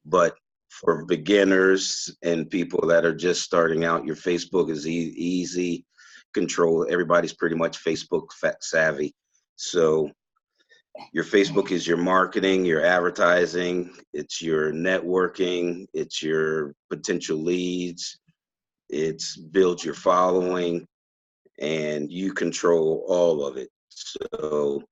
But for beginners and people that are just starting out, your Facebook is easy control. Everybody's pretty much Facebook savvy. So your Facebook is your marketing, your advertising, it's your networking, it's your potential leads, it's builds your following, and you control all of it. So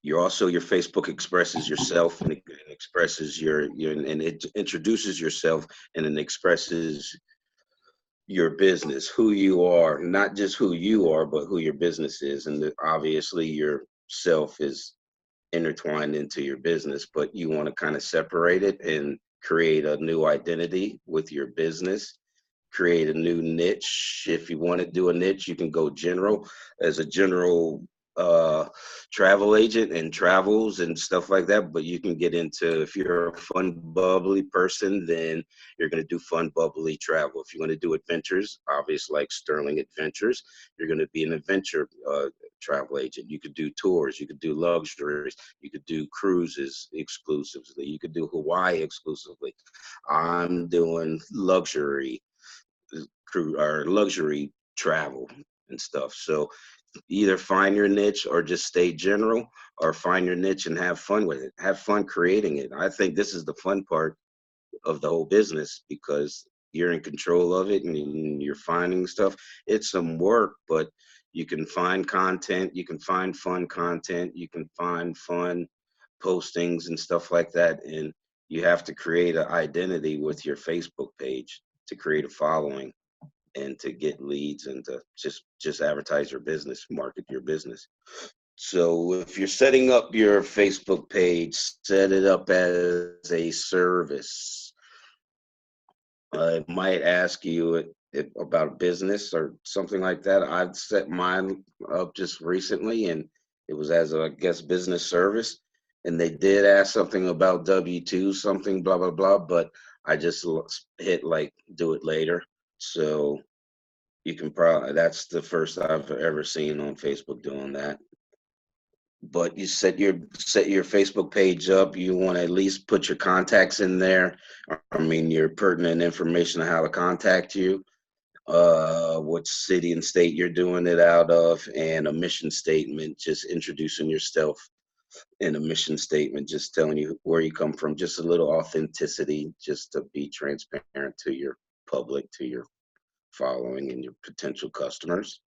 you're also your Facebook expresses yourself and it expresses your and it introduces yourself and it expresses your business, who you are, not just who you are, but who your business is. And obviously your self is intertwined into your business, but you want to kind of separate it and create a new identity with your business, create a new niche. If you want to do a niche, you can go general as a general travel agent and travels and stuff like that. But you can get into, if you're a fun, bubbly person, then you're going to do fun, bubbly travel. If you want to do adventures, obviously like Sterling Adventures, you're going to be an adventure travel agent. You could do tours, you could do luxuries, you could do cruises exclusively, you could do Hawaii exclusively. I'm doing luxury cruise or luxury travel and stuff. So either find your niche or just stay general, or find your niche and have fun with it. Have fun creating it. I think this is the fun part of the whole business because you're in control of it and you're finding stuff. It's some work, but you can find content, you can find fun content, you can find fun postings and stuff like that. And you have to create an identity with your Facebook page to create a following and to get leads and to just advertise your business, market your business. So if you're setting up your Facebook page, set it up as a service. It might ask you about business or something like that. I've set mine up just recently, and it was as a, I guess, business service. And they did ask something about W-2, something blah blah blah, but I just hit like do it later. So you can probably, that's the first I've ever seen on Facebook doing that. But you set your Facebook page up. You want to at least put your contacts in there. I mean, your pertinent information on how to contact you, what city and state you're doing it out of, and a mission statement, just introducing yourself in a mission statement, just telling you where you come from, just a little authenticity, just to be transparent to your public, to your following and your potential customers.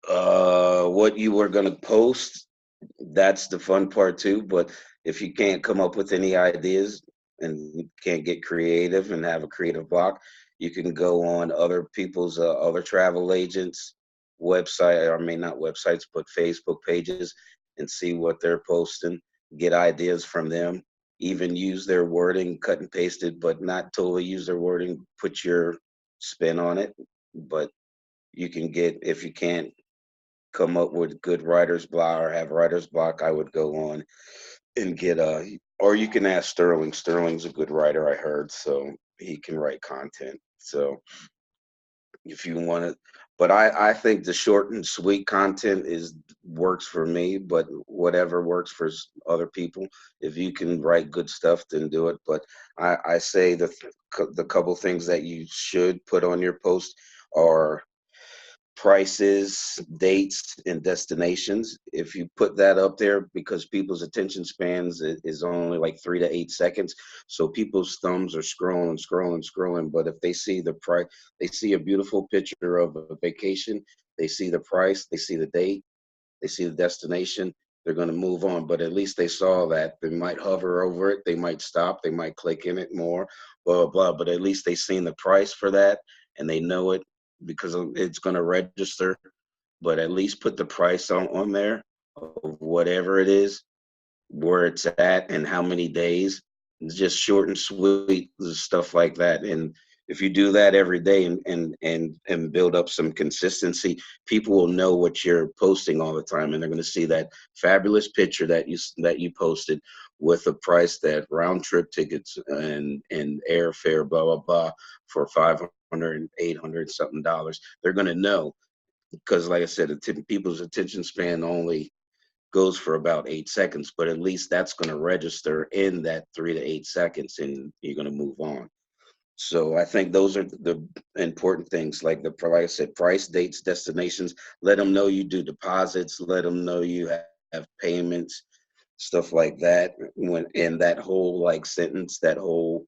What you were going to post, that's the fun part too. But if you can't come up with any ideas and can't get creative and have a creative block, you can go on other people's other travel agents website, I mean, not websites but Facebook pages, and see what they're posting, get ideas from them, even use their wording, cut and paste it, but not totally use their wording, put your spin on it. But you can get, if you can't come up with good writer's block or have writer's block, I would go on and get or you can ask Sterling. Sterling's a good writer, I heard, so he can write content. So if you want to, but I think the short and sweet content is works for me, but whatever works for other people. If you can write good stuff, then do it. But I say the couple things that you should put on your post are prices, dates, and destinations. If you put that up there, because people's attention spans is only like 3 to 8 seconds, so people's thumbs are scrolling, scrolling, scrolling. But if they see the price, they see a beautiful picture of a vacation, they see the price, they see the date, they see the destination, they're going to move on. But at least they saw that. They might hover over it, they might stop, they might click in it more, blah blah blah. But at least they seen the price for that and they know it because it's going to register. But at least put the price on there of whatever it is, where it's at, and how many days. It's just short and sweet stuff like that. And if you do that every day and build up some consistency, people will know what you're posting all the time, and they're going to see that fabulous picture that you posted with a price, that round trip tickets and airfare, blah blah blah, for 500 800 something dollars. They're going to know because, like I said, people's attention span only goes for about 8 seconds, but at least that's going to register in that 3 to 8 seconds, and you're going to move on. So I think those are the important things, like like I said, price, dates, destinations. Let them know you do deposits. Let them know you have payments, stuff like that. When in that whole like sentence, that whole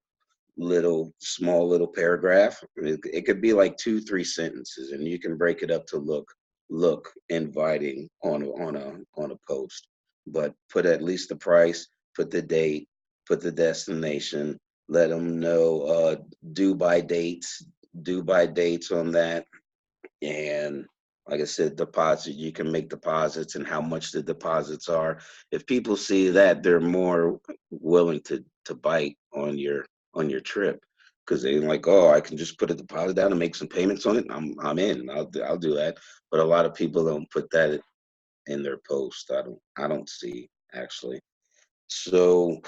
little small little paragraph, it could be like 2, 3 sentences, and you can break it up to look inviting on a post. But put at least the price, put the date, put the destination. Let them know due by dates, due by dates on that. And like I said, deposit, you can make deposits and how much the deposits are. If people see that, they're more willing to bite on your trip, because they're like, oh, I can just put a deposit down and make some payments on it. I'm in. I'll do that. But a lot of people don't put that in their post. I don't see, actually. So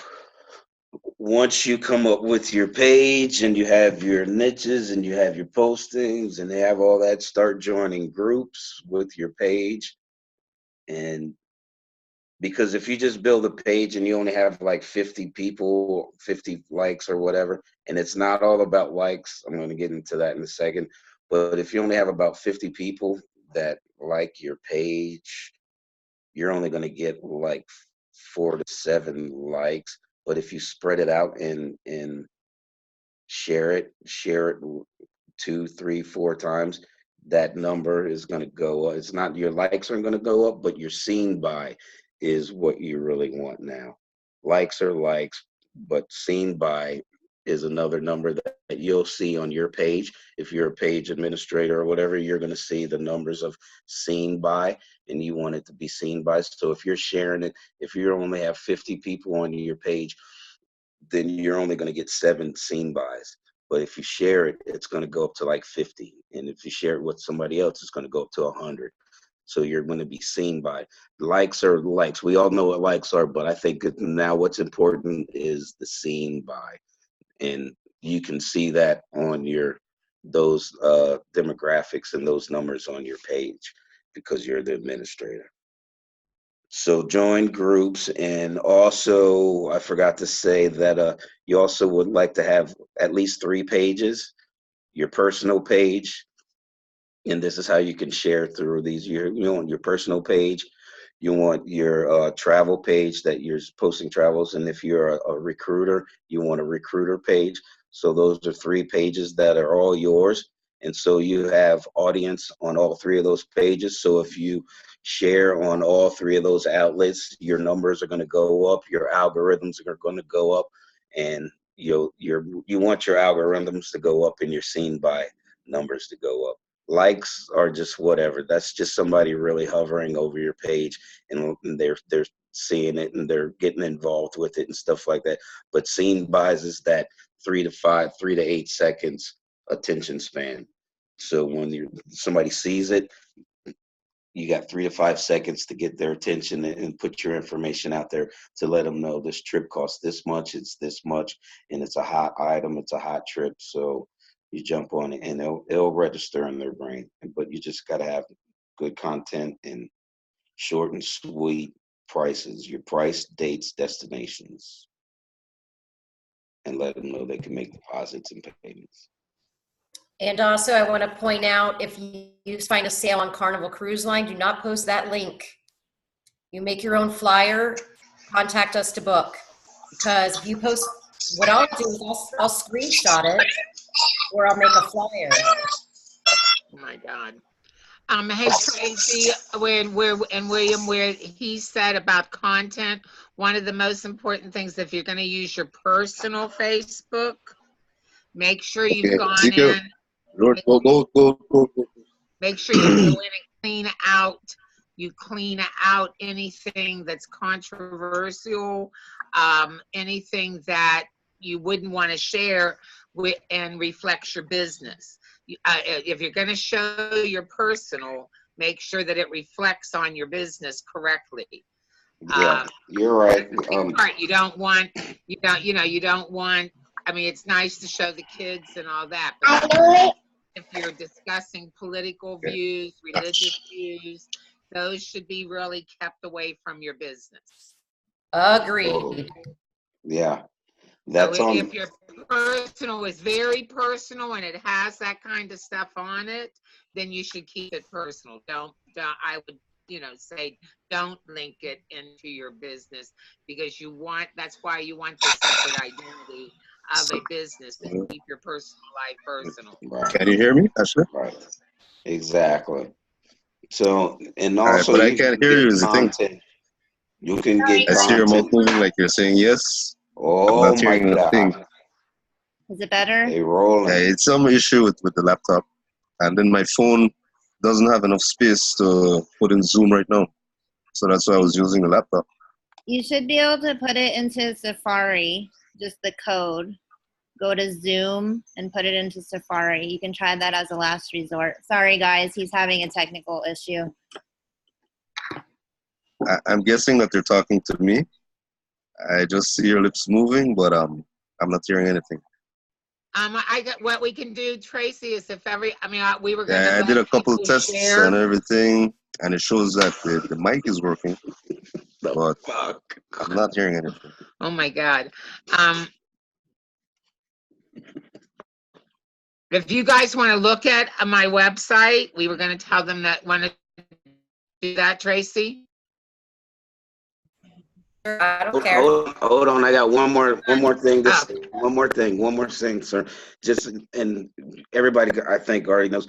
once you come up with your page and you have your niches and you have your postings and they have all that, start joining groups with your page. And because if you just build a page and you only have like 50 people, 50 likes or whatever, and it's not all about likes, I'm going to get into that in a second. But if you only have about 50 people that like your page, you're only going to get like 4 to 7 likes. But if you spread it out and share it 2, 3, 4 times, that number is going to go up. It's not your likes aren't going to go up, but your seen by is what you really want now. Likes are likes, but seen by is another number that you'll see on your page. If you're a page administrator or whatever, you're going to see the numbers of seen by, and you want it to be seen by. So if you're sharing it, if you only have 50 people on your page, then you're only going to get 7 seen bys. But if you share it, it's going to go up to like 50. And if you share it with somebody else, it's going to go up to 100. So you're going to be seen by. Likes are likes. We all know what likes are, but I think now what's important is the seen by. And you can see that on those demographics and those numbers on your page because you're the administrator. So join groups, and also I forgot to say that you also would like to have at least 3 pages. Your personal page, and this is how you can share through these. You want your personal page, you want your travel page that you're posting travels, and if you're a recruiter, you want a recruiter page. So those are 3 pages that are all yours. And so you have audience on all 3 of those pages. So if you share on all 3 of those outlets, your numbers are going to go up, your algorithms are going to go up, and you want your algorithms to go up and your seen by numbers to go up. Likes are just whatever. That's just somebody really hovering over your page, and they're seeing it and they're getting involved with it and stuff like that. But seen buys is that 3 to 8 seconds attention span. So when somebody sees it, you got 3 to 5 seconds to get their attention and put your information out there to let them know this trip costs this much, it's this much, and it's a hot item, it's a hot trip. So you jump on it and it'll register in their brain. But you just got to have good content and short and sweet prices, your price, dates, destinations, and let them know they can make deposits and payments. And also, I want to point out, if you find a sale on Carnival Cruise Line, do not post that link. You make your own flyer, contact us to book. Because if you post, what I'll do is I'll screenshot it, or I'll make a flyer. Oh my God. Hey Tracy, and William, where he said about content, one of the most important things, if you're going to use your personal Facebook, make sure you've gone in. Go. Make sure you go in and clean out. You clean out anything that's controversial, anything that you wouldn't want to share with and reflects your business. If you're going to show your personal, make sure that it reflects on your business correctly. Yeah, you're right. You don't want. I mean, it's nice to show the kids and all that, but if you're discussing political views, religious views, those should be really kept away from your business. Agreed. Yeah, So that's on. if your personal is very personal and it has that kind of stuff on it, then you should keep it personal. I would, say don't link it into your business, because that's why you want the separate identity of a business, and keep your personal life personal. Right, Can you hear me, Ashley? right. Exactly. So, and All right, also but I you can't can hear you get is the thing. content. You can get I see your mouth content. moving like you're saying yes. I'm Oh not my hearing a thing. God. Is it better? They rolling. It's some issue with the laptop. And then my phone doesn't have enough space to put in Zoom right now. So that's why I was using the laptop. You should be able to put it into Safari, just the code. Go to Zoom and put it into Safari. You can try that as a last resort. Sorry, guys, he's having a technical issue. I'm guessing that they're talking to me. I just see your lips moving, but I'm not hearing anything. What we can do, Tracy, is we were gonna Yeah, I let did a couple people tests share. and everything, and it shows that the mic is working, but Fuck. I'm not hearing anything. Oh my God. If you guys want to look at my website, we were going to tell them that want to do that, Tracy. I don't care. Hold on. I got one more thing. One more thing, sir. Just, and everybody, I think, already knows,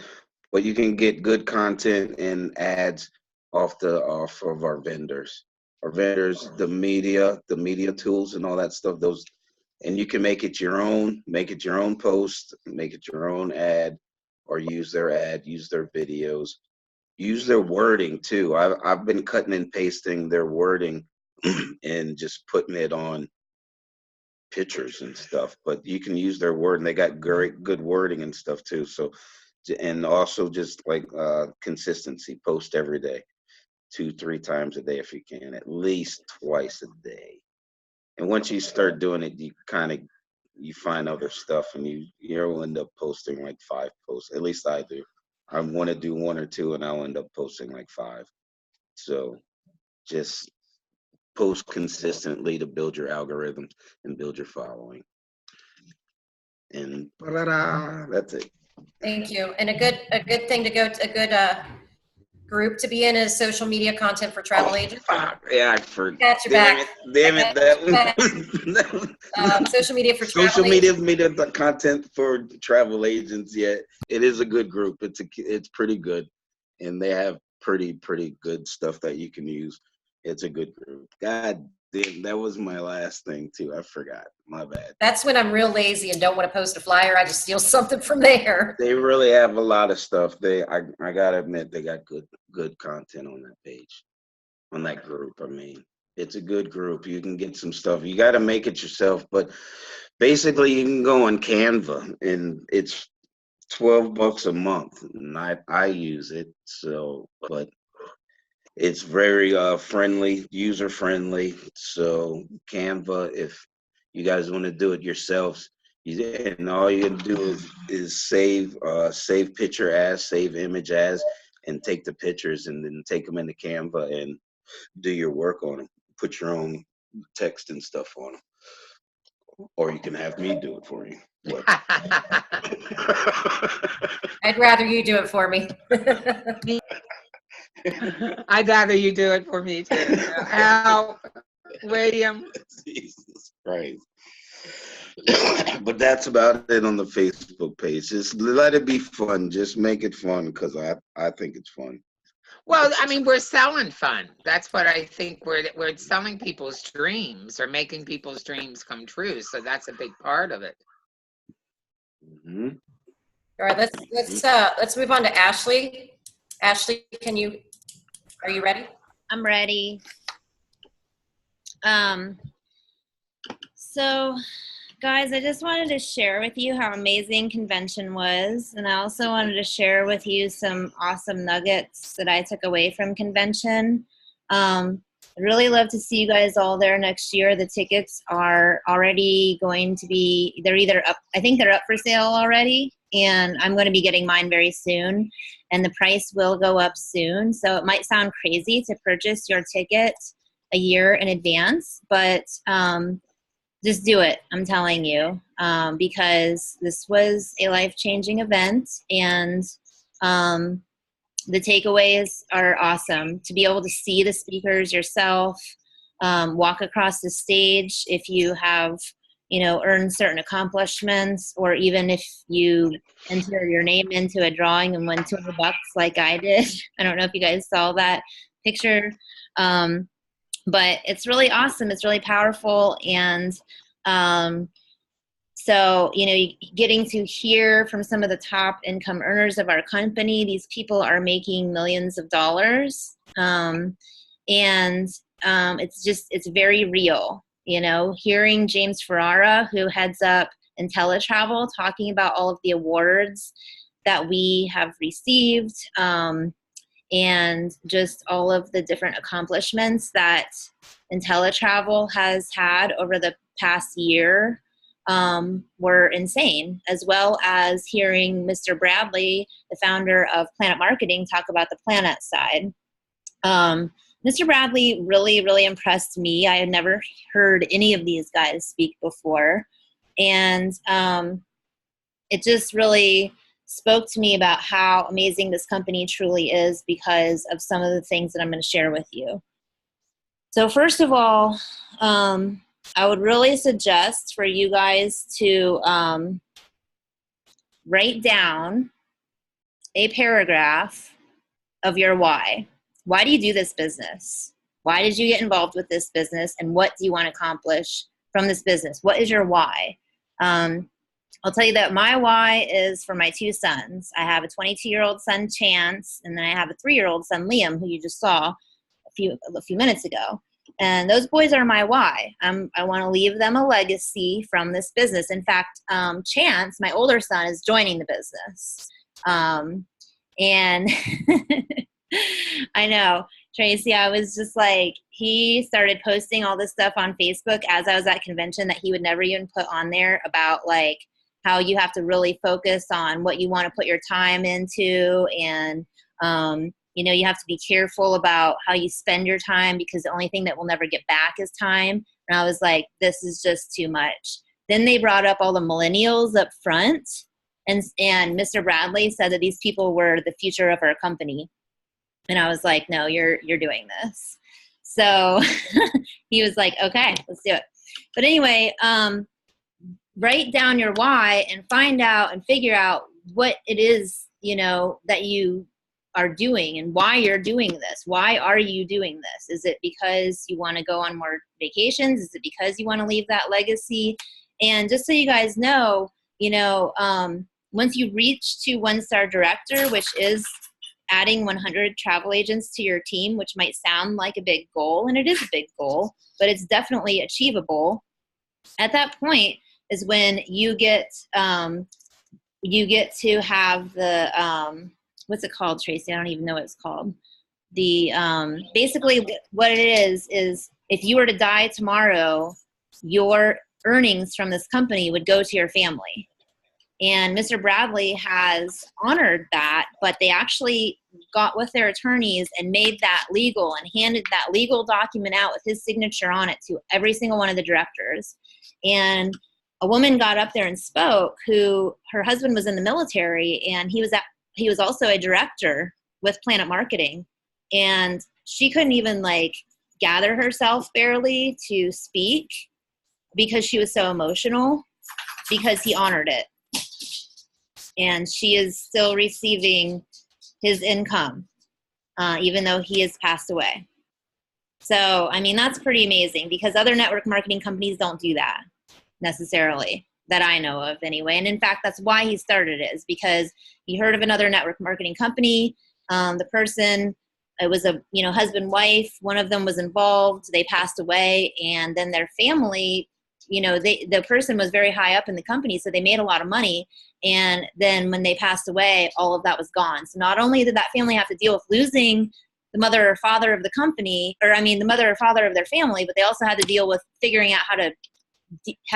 but you can get good content and ads off of our vendors. Our vendors, the media tools and all that stuff. And you can make it your own post, make it your own ad, or use their ad, use their videos, use their wording too. I've been cutting and pasting their wording and just putting it on pictures and stuff, but you can use their word, and they got good wording and stuff too. So, and also just like consistency, post every day, 2-3 times a day if you can, at least twice a day. And once you start doing it, you find other stuff, and you'll end up posting like 5 posts. At least I do. I want to do 1 or 2, and I'll end up posting like 5. So just post consistently to build your algorithms and build your following. And that's it. Thank you. And a good thing to go to, a good group to be in is social media content for travel agents. Yeah, I forgot. Got your back. Damn it. Social media for travel Social agents. media content for travel agents. Yeah, it is a good group. It's pretty good, and they have pretty good stuff that you can use. It's a good group. God damn, that was my last thing too. I forgot. My bad. That's when I'm real lazy and don't want to post a flyer. I just steal something from there. They really have a lot of stuff. I gotta admit, they got good content on that page, on that group. I mean, it's a good group. You can get some stuff. You got to make it yourself, but basically you can go on Canva, and it's $12 a month, and I use it. So, but it's very friendly, user friendly. So Canva, if you guys want to do it yourselves, and all you can do is save picture as, save image as, and take the pictures and then take them into Canva and do your work on them. Put your own text and stuff on them, or you can have me do it for you. I'd rather you do it for me. I'd rather you do it for me too. Al, William. Jesus Christ. But that's about it on the Facebook page. Just let it be fun. Just make it fun, because I think it's fun. Well, I mean, we're selling fun. That's what I think. We're selling people's dreams, or making people's dreams come true. So that's a big part of it. Mm-hmm. All right, let's move on to Ashley. Ashley, are you ready? I'm ready. So, guys, I just wanted to share with you how amazing convention was, and I also wanted to share with you some awesome nuggets that I took away from convention. I'd really love to see you guys all there next year. The tickets are already going to be, they're either up, I think they're up for sale already, and I'm going to be getting mine very soon, and the price will go up soon. So it might sound crazy to purchase your ticket a year in advance, but just do it, I'm telling you, because this was a life-changing event, and the takeaways are awesome. To be able to see the speakers yourself, walk across the stage if you have, earned certain accomplishments, or even if you enter your name into a drawing and won $200 like I did. I don't know if you guys saw that picture, but it's really awesome. It's really powerful, and so, getting to hear from some of the top income earners of our company, these people are making millions of dollars. And it's very real, hearing James Ferrara, who heads up IntelliTravel, talking about all of the awards that we have received, and just all of the different accomplishments that IntelliTravel has had over the past year. Were insane, as well as hearing Mr. Bradley, the founder of Planet Marketing, talk about the planet side. Mr. Bradley really, really impressed me. I had never heard any of these guys speak before, and it just really spoke to me about how amazing this company truly is because of some of the things that I'm going to share with you. So first of all, I would really suggest for you guys to write down a paragraph of your why. Why do you do this business? Why did you get involved with this business? And what do you want to accomplish from this business? What is your why? I'll tell you that my why is for my two sons. I have a 22-year-old son, Chance, and then I have a 3-year-old son, Liam, who you just saw a few minutes ago. And those boys are my why. I want to leave them a legacy from this business. In fact, Chance, my older son, is joining the business. And I know, Tracy, I was just like, he started posting all this stuff on Facebook as I was at convention that he would never even put on there about like how you have to really focus on what you want to put your time into, and you have to be careful about how you spend your time because the only thing that will never get back is time. And I was like, this is just too much. Then they brought up all the millennials up front, and Mr. Bradley said that these people were the future of our company. And I was like, no, you're doing this. So he was like, okay, let's do it. But anyway, write down your why and find out and figure out what it is, that you are doing and why you're doing this. Why are you doing this? Is it because you want to go on more vacations? Is it because you want to leave that legacy? And just so you guys know, once you reach to 1-star director, which is adding 100 travel agents to your team, which might sound like a big goal, and it is a big goal, but it's definitely achievable. At that point is when you get to have the what's it called, Tracy? I don't even know what it's called. The basically what it is if you were to die tomorrow, your earnings from this company would go to your family. And Mr. Bradley has honored that, but they actually got with their attorneys and made that legal and handed that legal document out with his signature on it to every single one of the directors. And a woman got up there and spoke who her husband was in the military, and he was also a director with Planet Marketing. And she couldn't even gather herself barely to speak because she was so emotional because he honored it. And she is still receiving his income, even though he has passed away. So, I mean, that's pretty amazing because other network marketing companies don't do that necessarily, that I know of anyway. And in fact, that's why he started it, is because he heard of another network marketing company. The person, it was a husband, wife, one of them was involved, they passed away, and then their family, the person was very high up in the company, so they made a lot of money. And then when they passed away, all of that was gone. So not only did that family have to deal with losing the mother or father of the company, or I mean, the mother or father of their family, but they also had to deal with figuring out how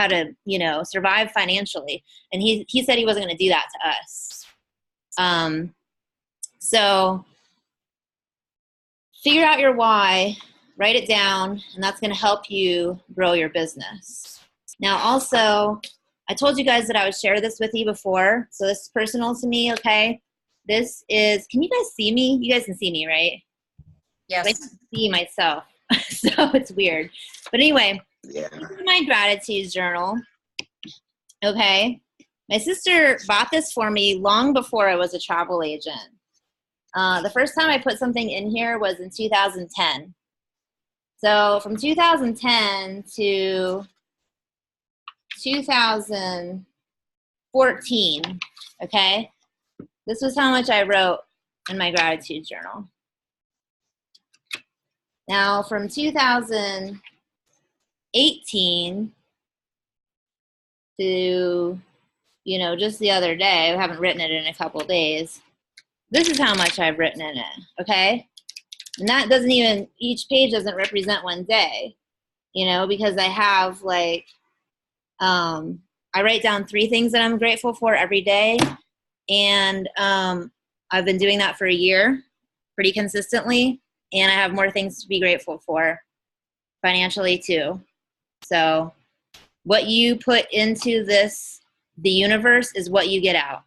to, you know, survive financially. And he said he wasn't going to do that to us. So figure out your why, write it down, and that's going to help you grow your business. Now, also, I told you guys that I would share this with you before. So this is personal to me, okay? This is, can you guys see me? You guys can see me, right? I Yes. can see myself, so it's weird. But anyway, Yeah. this is my gratitude journal, okay? My sister bought this for me long before I was a travel agent. The first time I put something in here was in 2010. So from 2010 to 2014, okay? This was how much I wrote in my gratitude journal. Now from 2018 to, you know, just the other day, I haven't written it in a couple of days. This is how much I've written in it, okay? And that doesn't even, each page doesn't represent one day, you know, because I have like, I write down 3 things that I'm grateful for every day. And I've been doing that for a year pretty consistently. And I have more things to be grateful for financially too. So what you put into the universe is what you get out.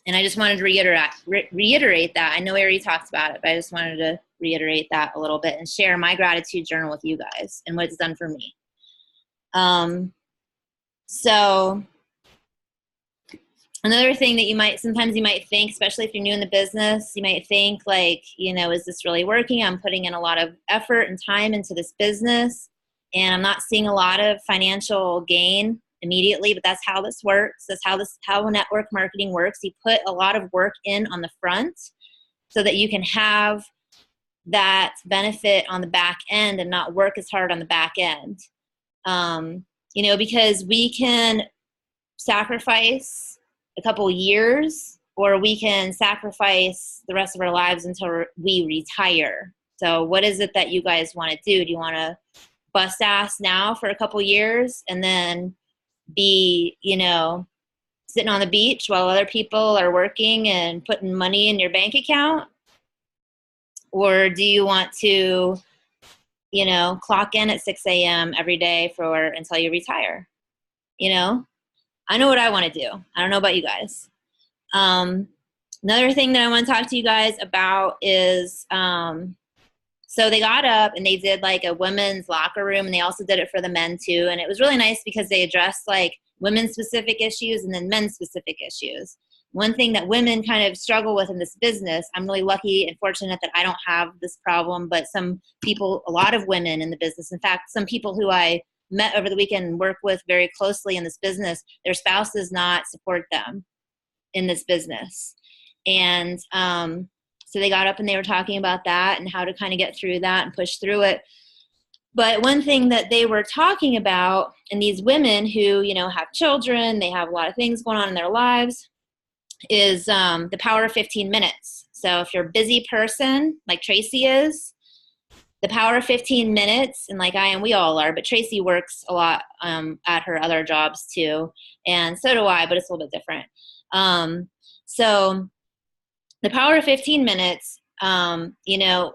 And I just wanted to reiterate that. I know we already talked about it, but I just wanted to reiterate that a little bit and share my gratitude journal with you guys and what it's done for me. So another thing that sometimes you might think, especially if you're new in the business, you might think like, you know, is this really working? I'm putting in a lot of effort and time into this business and I'm not seeing a lot of financial gain immediately, but that's how this works. That's how network marketing works. You put a lot of work in on the front so that you can have that benefit on the back end and not work as hard on the back end. You know, because we can sacrifice a couple years or we can sacrifice the rest of our lives until we retire. So what is it that you guys want to do? Do you want to bust ass now for a couple years and then be, you know, sitting on the beach while other people are working and putting money in your bank account? Or do you want to, you know, clock in at 6 a.m. every day until you retire? You know, I know what I want to do. I don't know about you guys. Another thing that I want to talk to you guys about is, so they got up and they did like a women's locker room and they also did it for the men too. And it was really nice because they addressed like women's specific issues and then men's specific issues. One thing that women kind of struggle with in this business, I'm really lucky and fortunate that I don't have this problem, but some people, a lot of women in the business, in fact, some people who I met over the weekend and work with very closely in this business, their spouse does not support them in this business. And so they got up and they were talking about that and how to kind of get through that and push through it. But one thing that they were talking about, and these women who, you know, have children, they have a lot of things going on in their lives, is the power of 15 minutes. So if you're a busy person, like Tracy is, the power of 15 minutes, and like I am, we all are, but Tracy works a lot at her other jobs too, and so do I, but it's a little bit different. So the power of 15 minutes, you know,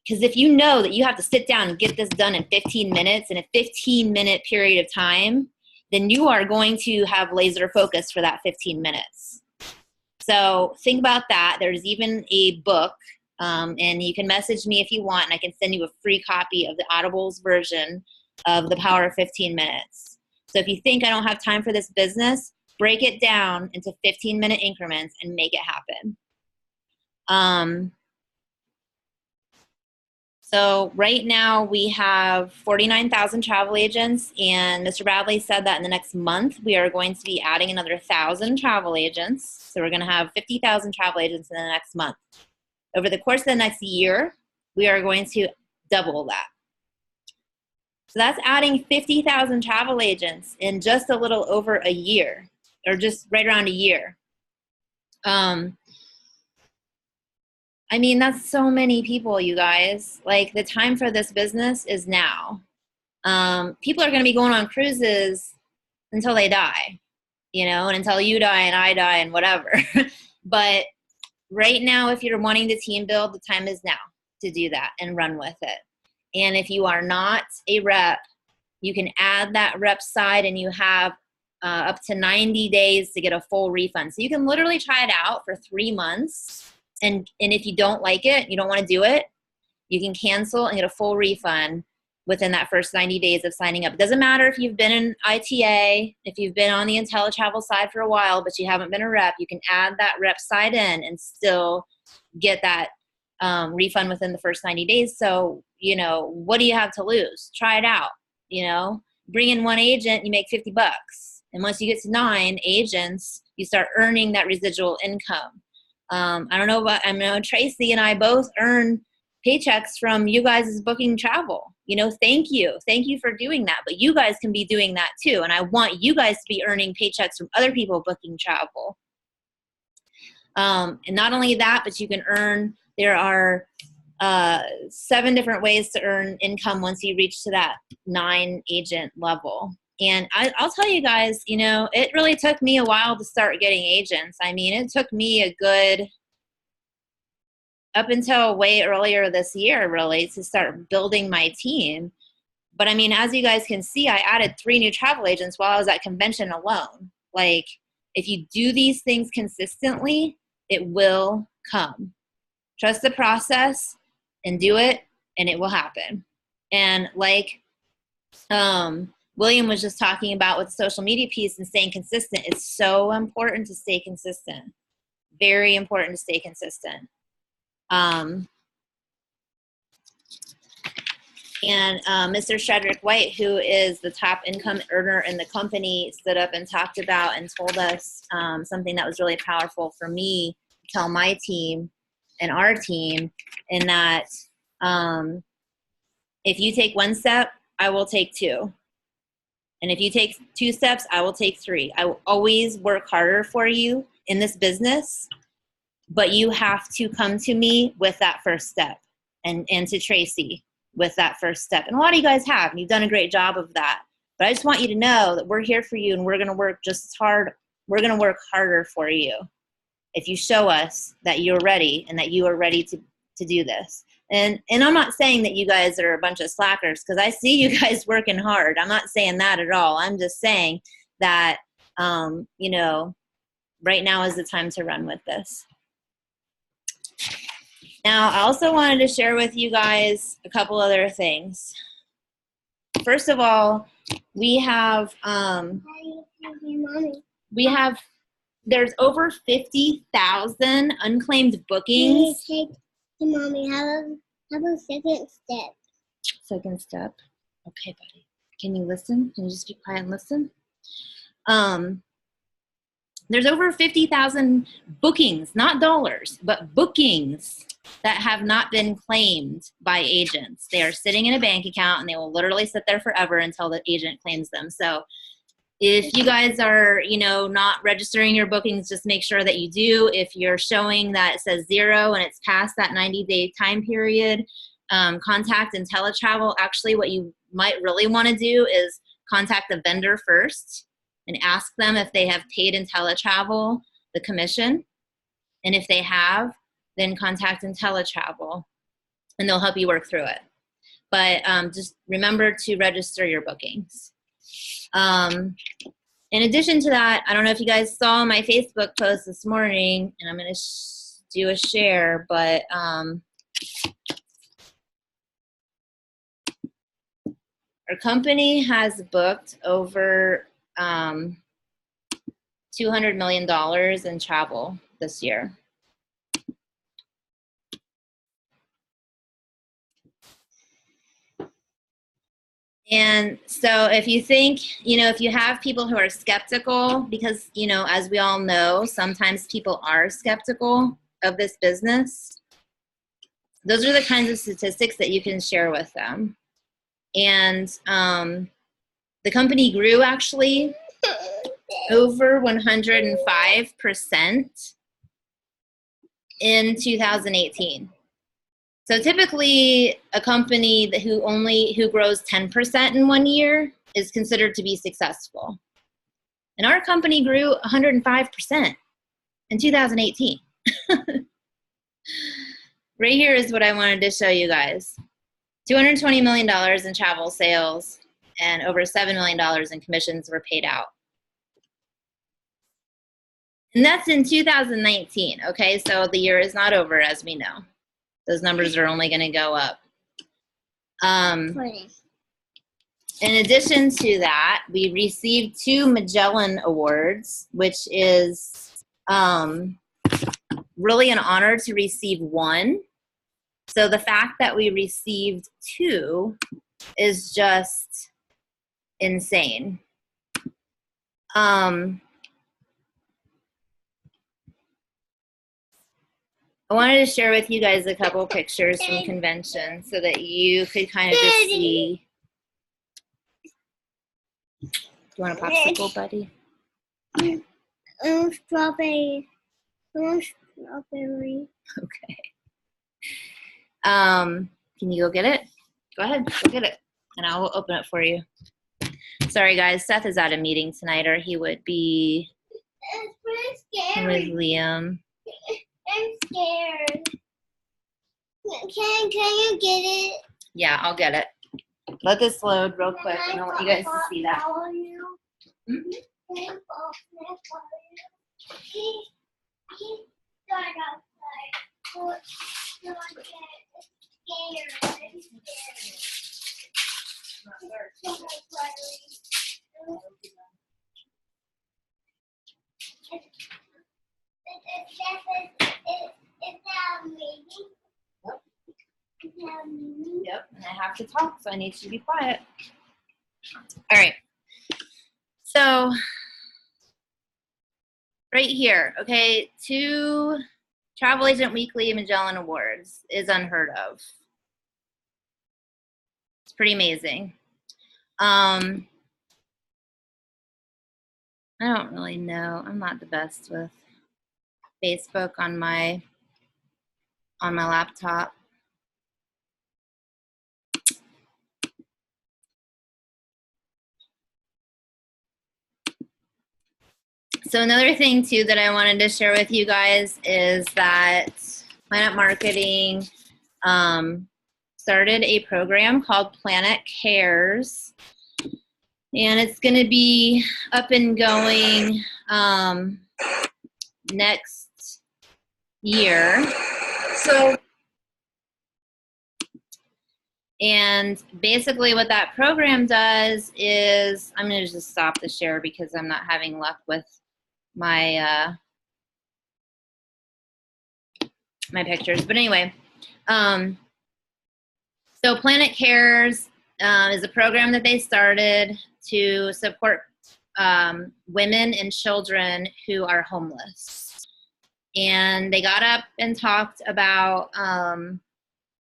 because if you know that you have to sit down and get this done in 15 minutes, in a 15-minute period of time, then you are going to have laser focus for that 15 minutes. So think about that. There's even a book, and you can message me if you want, and I can send you a free copy of the Audibles version of The Power of 15 Minutes. So if you think I don't have time for this business, break it down into 15-minute increments and make it happen. So right now we have 49,000 travel agents, and Mr. Bradley said that in the next month we are going to be adding another 1,000 travel agents. So we're going to have 50,000 travel agents in the next month. Over the course of the next year, we are going to double that. So that's adding 50,000 travel agents in just a little over a year, or just right around a year. I mean, that's so many people, you guys. Like, the time for this business is now. People are going to be going on cruises until they die, you know, and until you die and I die and whatever. But right now, if you're wanting to team build, the time is now to do that and run with it. And if you are not a rep, you can add that rep side, and you have up to 90 days to get a full refund. So you can literally try it out for 3 months. And if you don't like it, you don't want to do it, you can cancel and get a full refund within that first 90 days of signing up. It doesn't matter if you've been in ITA, if you've been on the IntelliTravel side for a while, but you haven't been a rep, you can add that rep side in and still get that refund within the first 90 days. So, you know, what do you have to lose? Try it out. You know, bring in one agent, you make $50. And once you get to 9 agents, you start earning that residual income. I don't know, but I know Tracy and I both earn paychecks from you guys' booking travel. You know, thank you. Thank you for doing that. But you guys can be doing that too. And I want you guys to be earning paychecks from other people booking travel. And not only that, but you can earn, there are 7 different ways to earn income once you reach to that 9 agent level. And I'll tell you guys, you know, it really took me a while to start getting agents. I mean, it took me a good, up until way earlier this year, really, to start building my team. But I mean, as you guys can see, I added 3 new travel agents while I was at convention alone. Like, if you do these things consistently, it will come. Trust the process and do it, and it will happen. And like William was just talking about with the social media piece and staying consistent, it's so important to stay consistent. Very important to stay consistent. And Mr. Shredrick White, who is the top income earner in the company, stood up and talked about and told us something that was really powerful for me to tell my team and our team, in that if you take 1 step, I will take 2. And if you take 2 steps, I will take 3. I will always work harder for you in this business, but you have to come to me with that first step, and to Tracy with that first step. And a lot of you guys have, and you've done a great job of that. But I just want you to know that we're here for you, and we're going to work just as hard. We're going to work harder for you if you show us that you're ready and that you are ready to do this. And I'm not saying that you guys are a bunch of slackers, because I see you guys working hard. I'm not saying that at all. I'm just saying that, you know, right now is the time to run with this. Now, I also wanted to share with you guys a couple other things. First of all, we have, there's over 50,000 unclaimed bookings. Mommy, have a second step. Second step. Okay, buddy. Can you listen? Can you just be quiet and listen? There's over 50,000 bookings, not dollars, but bookings that have not been claimed by agents. They are sitting in a bank account, and they will literally sit there forever until the agent claims them. So if you guys are, you know, not registering your bookings, just make sure that you do. If you're showing that it says 0 and it's past that 90-day time period, contact IntelliTravel. Actually, what you might really want to do is contact the vendor first and ask them if they have paid IntelliTravel the commission. And if they have, then contact IntelliTravel, and they'll help you work through it. But just remember to register your bookings. In addition to that, I don't know if you guys saw my Facebook post this morning, and I'm going to do a share, but our company has booked over $200 million in travel this year. And so if you think, you know, if you have people who are skeptical, because, you know, as we all know, sometimes people are skeptical of this business, those are the kinds of statistics that you can share with them. And the company grew actually over 105%. in 2018. So typically a company who grows 10% in 1 year is considered to be successful. And our company grew 105% in 2018. Right here is what I wanted to show you guys. $220 million in travel sales and over $7 million in commissions were paid out. And that's in 2019, okay? So the year is not over, as we know. Those numbers are only going to go up. In addition to that, we received 2 Magellan Awards, which is really an honor to receive 1. So the fact that we received 2 is just insane. I wanted to share with you guys a couple pictures from convention so that you could kind of just see. Do you want a popsicle, buddy? Strawberry. Strawberry. Okay. Can you go get it? Go ahead, go get it, and I'll open it for you. Sorry, guys. Seth is at a meeting tonight, or he would be It's pretty scary. with Liam. I'm scared. Can you get it? Yeah, I'll get it. Let this load real quick, and I want you guys to see that. Follow you? Hmm? Can I follow you? He got outside. So I get scared. I'm It's now a meeting. It's now a meeting. Yep, and I have to talk, so I need you to be quiet. All right. So, right here, okay, 2 Travel Agent Weekly Magellan Awards is unheard of. It's pretty amazing. I don't really know. I'm not the best with Facebook on my laptop. So another thing too that I wanted to share with you guys is that Planet Marketing started a program called Planet Cares, and it's going to be up and going next year. And basically what that program does is, I'm going to just stop the share because I'm not having luck with my my pictures. But anyway, so Planet Cares is a program that they started to support women and children who are homeless. And they got up and talked about,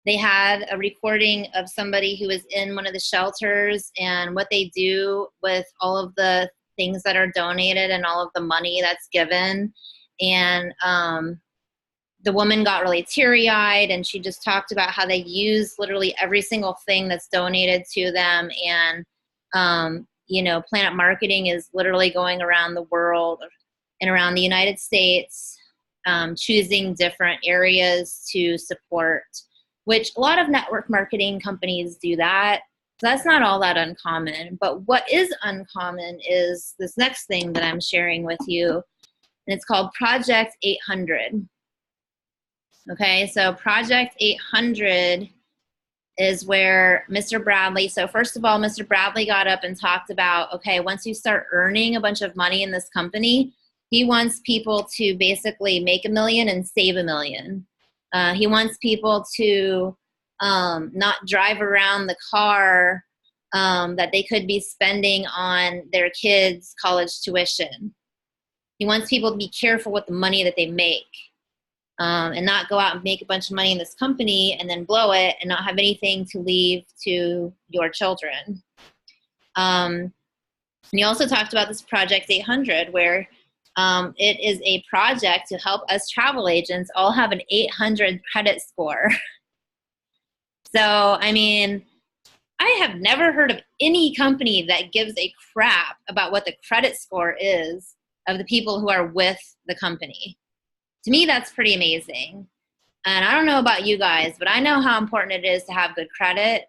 they had a recording of somebody who was in one of the shelters and what they do with all of the things that are donated and all of the money that's given. And the woman got really teary-eyed, and she just talked about how they use literally every single thing that's donated to them. And, you know, Planet Marketing is literally going around the world and around the United States, choosing different areas to support, which a lot of network marketing companies do that. So that's not all that uncommon. But what is uncommon is this next thing that I'm sharing with you, and it's called Project 800. Okay, so Project 800 is where Mr. Bradley, so first of all, Mr. Bradley got up and talked about, okay, once you start earning a bunch of money in this company, he wants people to basically make $1 million and save $1 million. He wants people to not drive around the car that they could be spending on their kids' college tuition. He wants people to be careful with the money that they make. And not go out and make a bunch of money in this company and then blow it and not have anything to leave to your children. And he also talked about this Project 800 where It is a project to help us travel agents all have an 800 credit score. So, I mean, I have never heard of any company that gives a crap about what the credit score is of the people who are with the company. To me, that's pretty amazing. And I don't know about you guys, but I know how important it is to have good credit.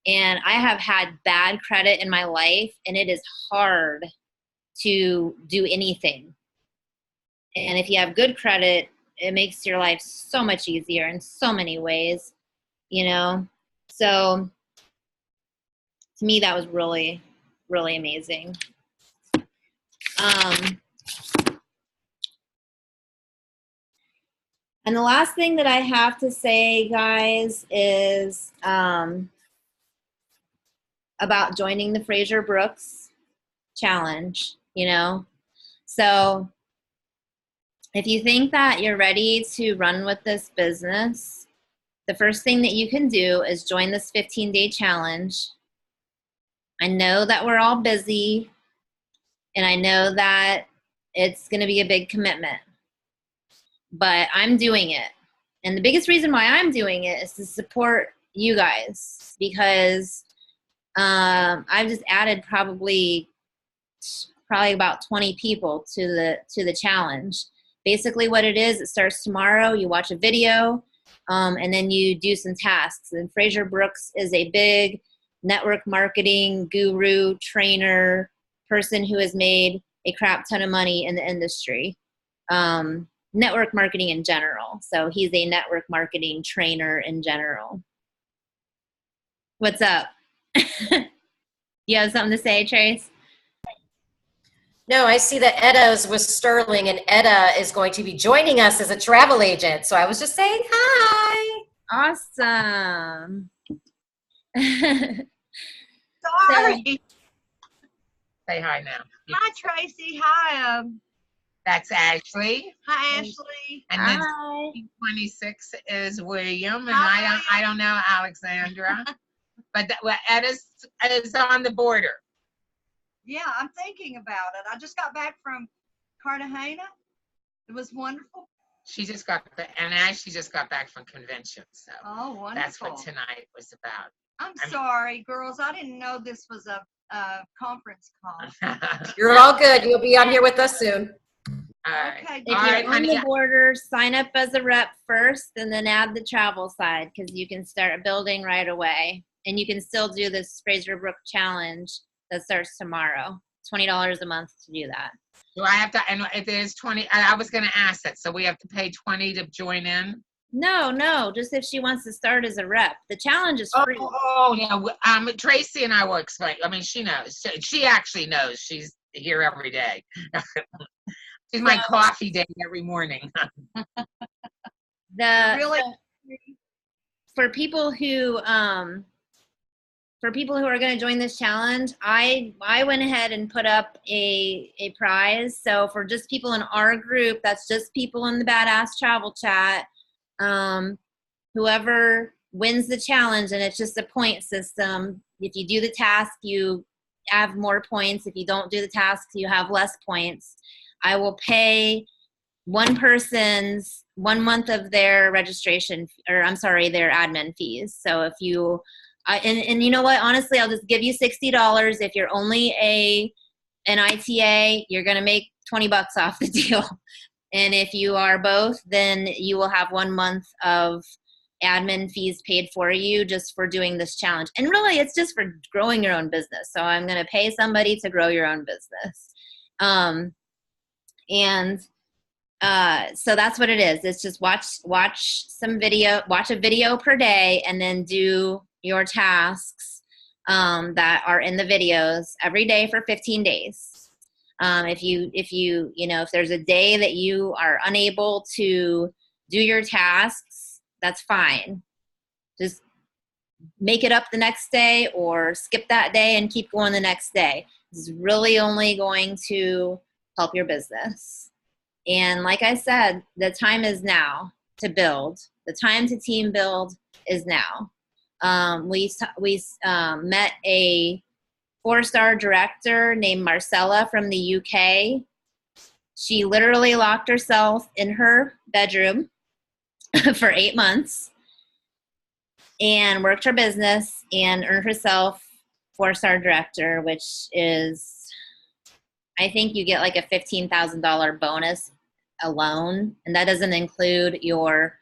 And I have had bad credit in my life, and it is hard to do anything. And if you have good credit, it makes your life so much easier in so many ways, you know? So to me, that was really, really amazing. And the last thing that I have to say, guys, is about joining the Fraser Brooks Challenge, you know? So if you think that you're ready to run with this business, the first thing that you can do is join this 15-day challenge. I know that we're all busy, and I know that it's going to be a big commitment, but I'm doing it. And the biggest reason why I'm doing it is to support you guys, because I've just added probably about 20 people to the challenge. Basically what it is, it starts tomorrow. You watch a video, and then you do some tasks. And Fraser Brooks is a big network marketing guru, trainer, person who has made a crap ton of money in the industry. Network marketing in general. So he's a network marketing trainer in general. What's up? You have something to say, Trace? No, I see that Edda's with Sterling, and Edda is going to be joining us as a travel agent. So I was just saying hi. Awesome. Sorry. Say hi now. Hi, Tracy. Hi. That's Ashley. Hi, Ashley. And then Hi. 26 is William, and Hi. I don't know Alexandra, but Ed is on the border. Yeah, I'm thinking about it. I just got back from Cartagena. It was wonderful. She just got and Ashley just got back from convention, so Oh, wonderful. that's what tonight was about. I'm sorry, girls. I didn't know this was a conference call. You're all good. You'll be on here with us soon. All right. Okay. If All you're right, on honey. the border, sign up as a rep first and then add the travel side, because you can start building right away. And you can still do this Fraser Brook challenge that starts tomorrow. $20 a month to do that. Do I have to, and it is 20, I was going to ask that, so we have to pay 20 to join in? No, just if she wants to start as a rep. The challenge is free. Yeah. Tracy and I will explain. I mean, she knows. She actually knows. She's here every day. She's my coffee date every morning. Really? For people who are going to join this challenge, I went ahead and put up a prize. So for just people in our group, that's just people in the Badass Travel Chat, whoever wins the challenge, and it's just a point system. If you do the task, you have more points. If you don't do the task, you have less points. I will pay one person's 1 month of their registration, or I'm sorry, their admin fees. So if you, and you know what, honestly, I'll just give you $60. If you're only an ITA, you're going to make $20 off the deal. And if you are both, then you will have 1 month of admin fees paid for you just for doing this challenge. And really, it's just for growing your own business. So I'm going to pay somebody to grow your own business. So that's what it is. It's just watch a video per day, and then do your tasks that are in the videos every day for 15 days. If there's a day that you are unable to do your tasks, that's fine. Just make it up the next day, or skip that day and keep going the next day. This is really only going to help your business. And like I said, the time is now to build. The time to team build is now. We met a 4-star director named Marcella from the UK. She literally locked herself in her bedroom for 8 months and worked her business and earned herself 4-star director, which is, I think you get like a $15,000 bonus alone. And that doesn't include your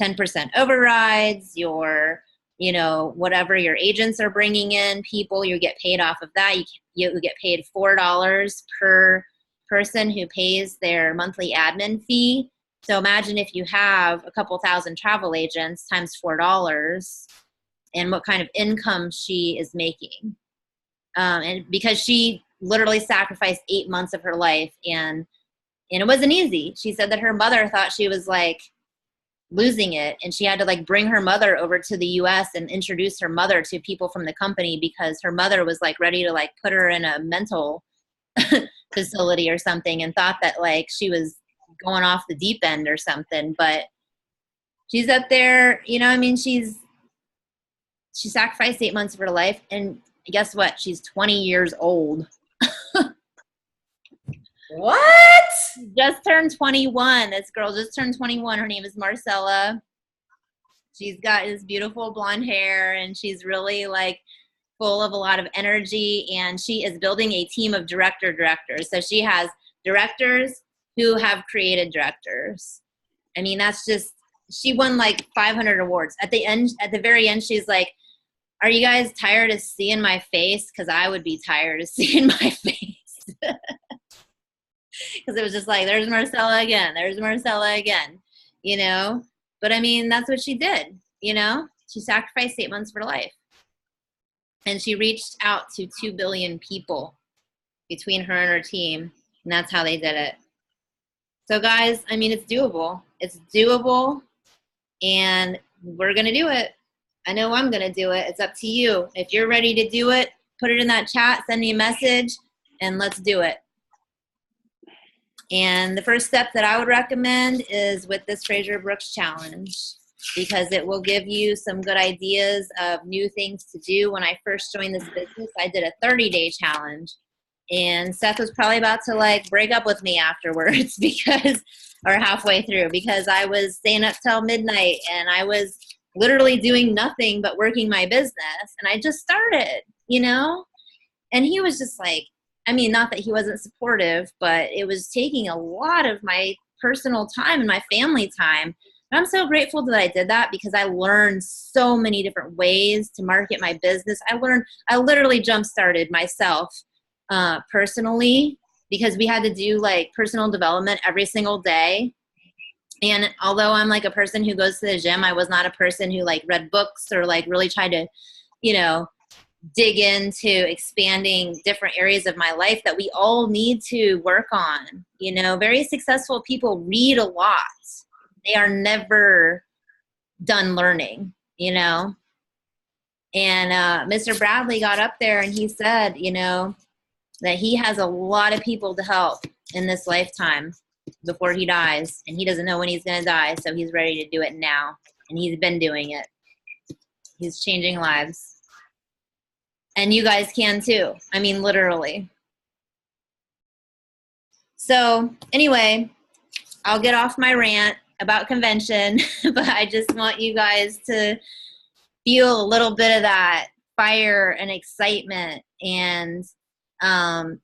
10% overrides, your, you know, whatever your agents are bringing in, people, you get paid off of that. You get paid $4 per person who pays their monthly admin fee. So imagine if you have a couple thousand travel agents times $4 and what kind of income she is making. And because she literally sacrificed 8 months of her life, and it wasn't easy. She said that her mother thought she was like losing it, and she had to like bring her mother over to the US and introduce her mother to people from the company because her mother was like ready to like put her in a mental facility or something and thought that like she was going off the deep end or something. But she's up there, you know, I mean, she sacrificed 8 months of her life, and guess what? She's 20 years old. What? Just turned 21. This girl just turned 21. Her name is Marcella. She's got this beautiful blonde hair, and she's really like full of a lot of energy, and she is building a team of directors. So she has directors who have created directors. I mean, that's just, she won like 500 awards. At the very end, she's like, are you guys tired of seeing my face? Because I would be tired of seeing my face. Because it was just like, there's Marcella again. There's Marcella again, you know? But I mean, that's what she did, you know? She sacrificed 8 months of her life. And she reached out to 2 billion people between her and her team. And that's how they did it. So guys, I mean, it's doable. It's doable. And we're going to do it. I know I'm going to do it. It's up to you. If you're ready to do it, put it in that chat, send me a message, and let's do it. And the first step that I would recommend is with this Fraser Brooks Challenge, because it will give you some good ideas of new things to do. When I first joined this business, I did a 30-day challenge. And Seth was probably about to like break up with me afterwards or halfway through, because I was staying up till midnight and I was literally doing nothing but working my business. And I just started, you know? And he was just like, I mean, not that he wasn't supportive, but it was taking a lot of my personal time and my family time. And I'm so grateful that I did that, because I learned so many different ways to market my business. I literally jump-started myself personally, because we had to do like personal development every single day. And although I'm like a person who goes to the gym, I was not a person who like read books or like really tried to, you know, dig into expanding different areas of my life that we all need to work on. You know, very successful people read a lot. They are never done learning, you know. And Mr. Bradley got up there and he said, you know, that he has a lot of people to help in this lifetime before he dies. And he doesn't know when he's going to die, so he's ready to do it now. And he's been doing it. He's changing lives. And you guys can too. I mean, literally. So anyway, I'll get off my rant about convention, but I just want you guys to feel a little bit of that fire and excitement, and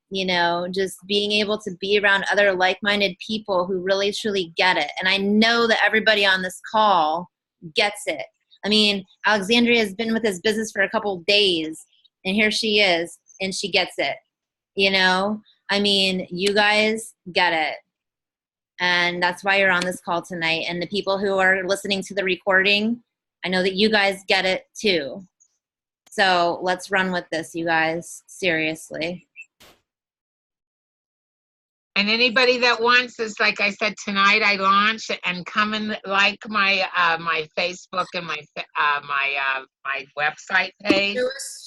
you know, just being able to be around other like-minded people who really truly get it. And I know that everybody on this call gets it. I mean, Alexandria has been with this business for a couple of days, and here she is, and she gets it. You know, I mean, you guys get it. And that's why you're on this call tonight. And the people who are listening to the recording, I know that you guys get it too. So let's run with this, you guys. Seriously. And anybody that wants is, like I said, tonight I launch, and come and like my my Facebook and my my website page.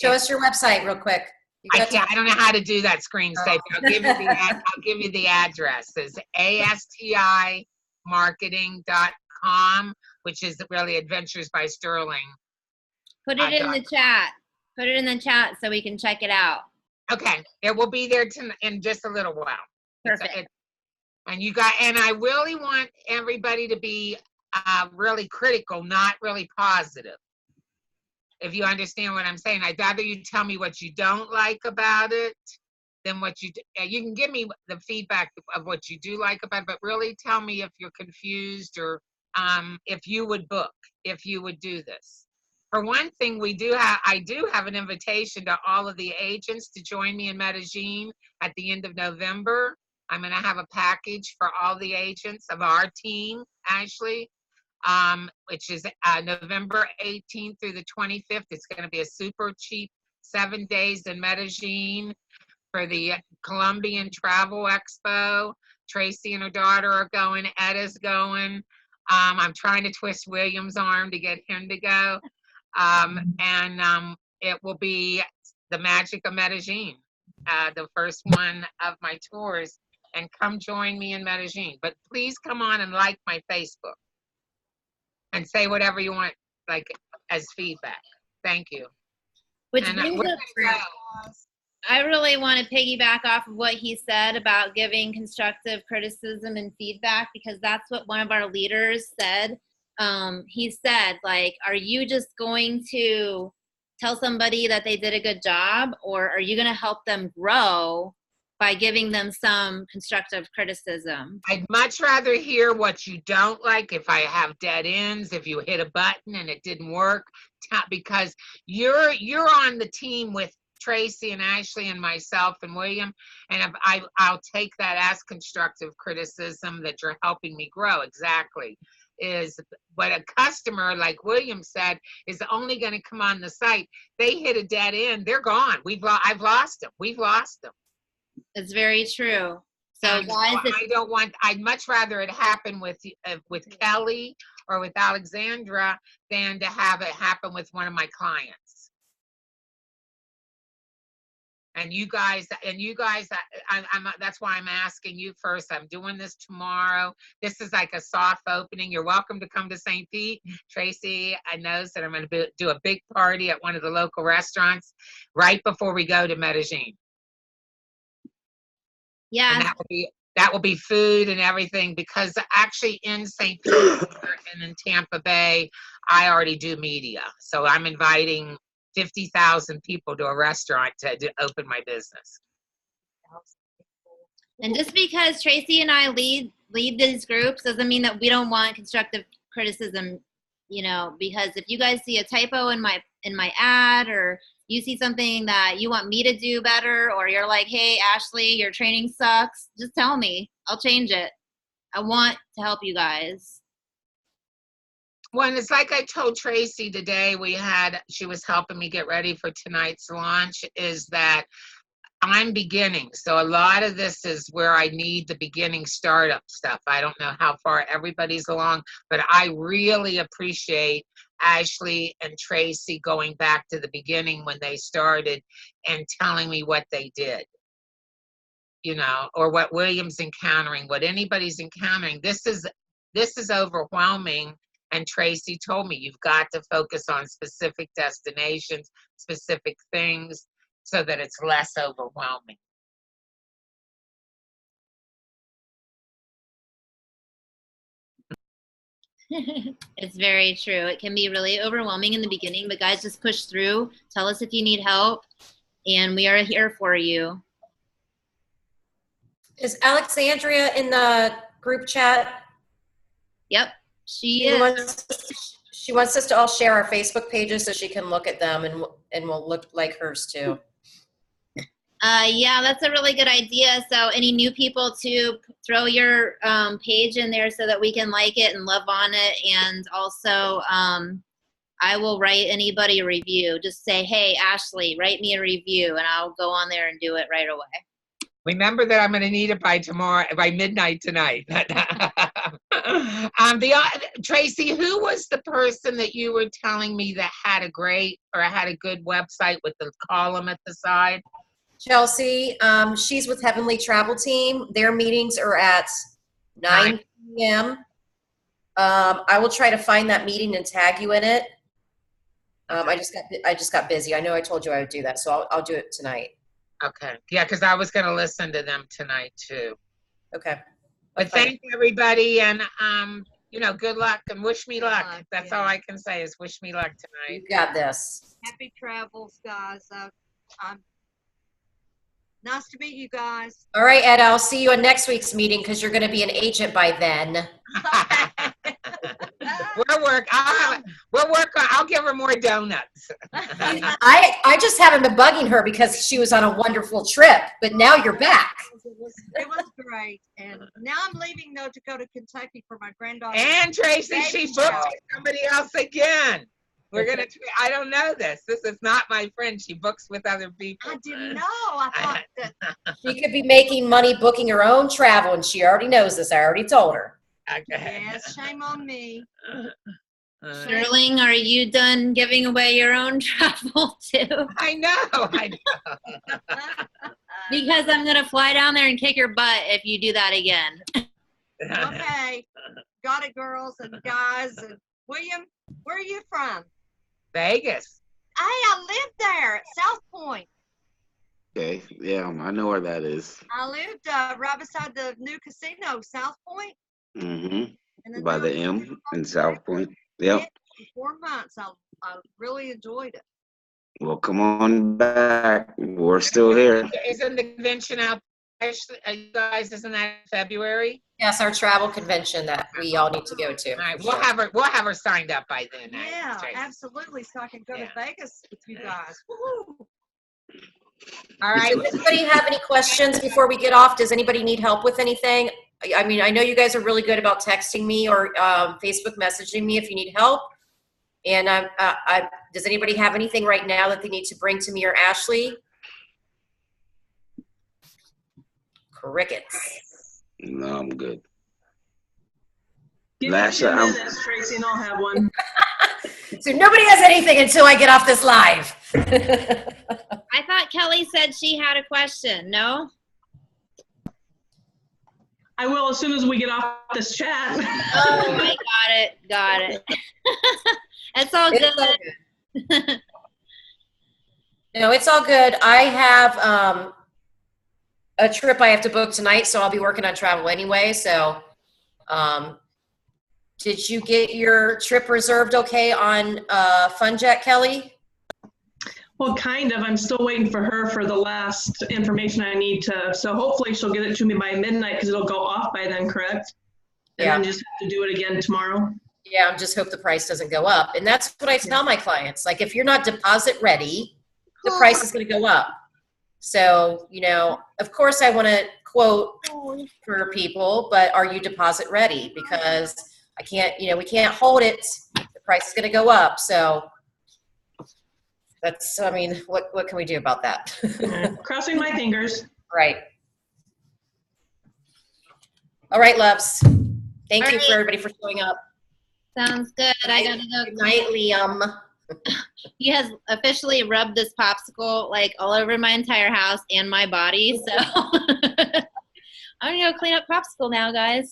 Show us your website real quick. You I got can't. I don't know how to do that screen safe. I'll give you the I'll give you the address. It's ASTImarketing.com, which is really Adventures by Sterling. Put it in the chat. Put it in the chat so we can check it out. Okay, it will be there in just a little while. Perfect. And I really want everybody to be really critical, not really positive. If you understand what I'm saying, I'd rather you tell me what you don't like about it than what you can give me the feedback of what you do like about it, but really tell me if you're confused or if you would book, if you would do this. For one thing, I do have an invitation to all of the agents to join me in Medellin at the end of November. I'm going to have a package for all the agents of our team, Ashley, which is November 18th through the 25th. It's going to be a super cheap 7 days in Medellin for the Colombian Travel Expo. Tracy and her daughter are going. Etta's going. I'm trying to twist William's arm to get him to go. It will be the magic of Medellin, the first one of my tours. And come join me in Medellin. But please come on and like my Facebook and say whatever you want, like as feedback. Thank you. Which And brings we're up, gonna go. I really want to piggyback off of what he said about giving constructive criticism and feedback, because that's what one of our leaders said. He said, like, are you just going to tell somebody that they did a good job, or are you going to help them grow by giving them some constructive criticism? I'd much rather hear what you don't like, if I have dead ends, if you hit a button and it didn't work, because you're on the team with Tracy and Ashley and myself and William, and if I'll take that as constructive criticism that you're helping me grow. Exactly. But a customer, like William said, is only going to come on the site. They hit a dead end, they're gone. I've lost them. We've lost them. It's very true. So guys, I'd much rather it happen with Kelly or with Alexandra than to have it happen with one of my clients. And you guys, that's why I'm asking you first. I'm doing this tomorrow. This is like a soft opening. You're welcome to come to St. Pete. Tracy knows that I'm going to do a big party at one of the local restaurants right before we go to Medellin. yeah. And that will be food and everything, because actually in St. Petersburg and in Tampa Bay, I already do media. So I'm inviting 50,000 people to a restaurant to open my business. And just because Tracy and I lead these groups doesn't mean that we don't want constructive criticism, because if you guys see a typo in my ad, or you see something that you want me to do better, or you're like, hey, Ashley, your training sucks, just tell me. I'll change it. I want to help you guys. Well, and it's like I told Tracy today, she was helping me get ready for tonight's launch, is that I'm beginning. So a lot of this is where I need the beginning startup stuff. I don't know how far everybody's along, but I really appreciate Ashley and Tracy going back to the beginning when they started and telling me what they did, or what William's encountering, what anybody's encountering. This is overwhelming. And Tracy told me, you've got to focus on specific destinations, specific things, so that it's less overwhelming. It's very true. It can be really overwhelming in the beginning, but guys, just push through. Tell us if you need help, and we are here for you. Is Alexandria in the group chat? Yep, she is. She wants us to all share our Facebook pages so she can look at them, and we'll look like hers too. Yeah, that's a really good idea. So any new people, to throw your page in there so that we can like it and love on it. And also, I will write anybody a review. Just say, hey, Ashley, write me a review, and I'll go on there and do it right away. Remember that I'm going to need it by midnight tonight. Tracy, who was the person that you were telling me that had a good website with the column at the side? Chelsea, she's with Heavenly Travel Team. Their meetings are at 9 p.m. I will try to find that meeting and tag you in it. I just got busy. I know I told you I would do that, so I'll do it tonight. Okay. Yeah, because I was going to listen to them tonight too. Okay. But thank everybody, and good luck and wish me Good luck. luck, That's yeah. all I can say is wish me luck tonight. You got this. Happy travels, guys. Nice to meet you guys. All right, Ed, I'll see you at next week's meeting because you're going to be an agent by then. I'll give her more donuts. I just haven't been bugging her because she was on a wonderful trip, but now you're back. It was great. And now I'm leaving though to go to Kentucky for my granddaughter. And Tracy, she Baby booked shower. somebody else again. I don't know this. This is not my friend. She books with other people. I didn't know. I thought that. She could be making money booking her own travel, and she already knows this. I already told her. Okay. Yes, shame on me. Sterling, are you done giving away your own travel too? I know. Because I'm gonna fly down there and kick your butt if you do that again. Okay. Got it, girls and guys. And William, where are you from? Vegas. Hey, I lived there at South Point. Okay, yeah, I know where that is. I lived right beside the new casino, South Point. Mm-hmm. And By the M in South Point. Yep. 4 months. I really enjoyed it. Well, come on back. We're still here. Isn't the convention out? You guys, isn't that February? Yes, our travel convention that we all need to go to. All right, we'll have her signed up by then. Yeah, Tracy. absolutely. So I can go Yeah. to Vegas with you guys. Woo-hoo. All right. Does anybody have any questions before we get off? Does anybody need help with anything? I mean, I know you guys are really good about texting me or Facebook messaging me if you need help. And does anybody have anything right now that they need to bring to me or Ashley? Crickets. No, I'm good. Give me Last 2 time- minutes, Tracy, and I'll have one. So nobody has anything until I get off this live. I thought Kelly said she had a question. No? I will as soon as we get off this chat. Oh, I got it. It's all It's all good. good. No, it's all good. I have a trip I have to book tonight, so I'll be working on travel anyway. So, did you get your trip reserved okay on FunJet, Kelly? Well, kind of. I'm still waiting for her for the last information I need to. So hopefully she'll get it to me by midnight because it'll go off by then, correct? And Yeah. then just have to do it again tomorrow. Yeah, I just hope the price doesn't go up. And that's what I tell my clients. Like, if you're not deposit ready, the price is going to go up. So, of course I want to quote for people, but are you deposit ready? Because I can't, we can't hold it. The price is going to go up. So that's, what can we do about that? Crossing my fingers. Right. All right, loves. Thank All you right. for everybody for showing up. Sounds good. I gotta go. Good night, Liam. He has officially rubbed this popsicle like all over my entire house and my body. So I'm gonna go clean up popsicle now, guys.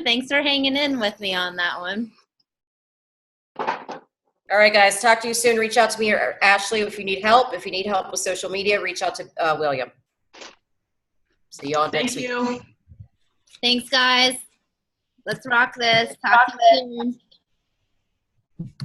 Thanks for hanging in with me on that one. All right, guys. Talk to you soon. Reach out to me or Ashley if you need help. If you need help with social media, reach out to William. See you all next Thank week. you. Thanks, guys. Let's rock this. Talk to you soon.